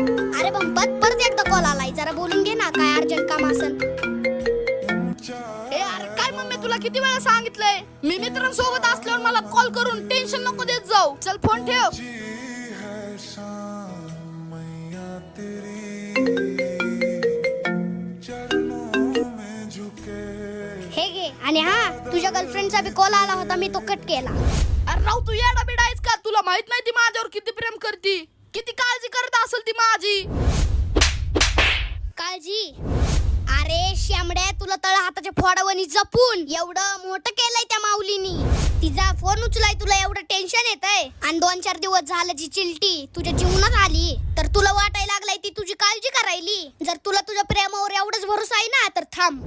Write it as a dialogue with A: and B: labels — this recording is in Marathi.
A: अरे बंपत परत एकदा कॉल आलाय, जरा बोलून घे ना, काय अर्जंट काम असेल.
B: ए अरे काय मम्मी, तुला किती वेळा सांगितलंय मी मित्रांसोबत असल्यावर मला कॉल करून टेन्शन नको देत जाऊ. चल फोन ठेव.
A: हे घे. आणि हा, तुझ्या गर्लफ्रेंडचा बी कॉल आला होता, मी तो कट केला.
B: अरे राव, तू येडा बिडा आहेस का? तुला माहित नाही ती माझ्यावर किती प्रेम करती, किती काळजी करत असेल ती माझी.
A: काळजी? अरे श्यामड्या, तुला तळ हाताच्या फोडावणी जपून एवढं मोठं केलंय त्या माऊलीनी. तिचा फोन उचलाय तुला एवढं टेन्शन येतंय, आणि 2-4 दिवस झालं जी चिलटी तुझ्या जीवनात आली तर तुला वाटायला लागलाय ती तुझी काळजी करायली. जर तुला तुझ्या प्रेमावर एवढंच भरोसा आहे ना, तर थांब.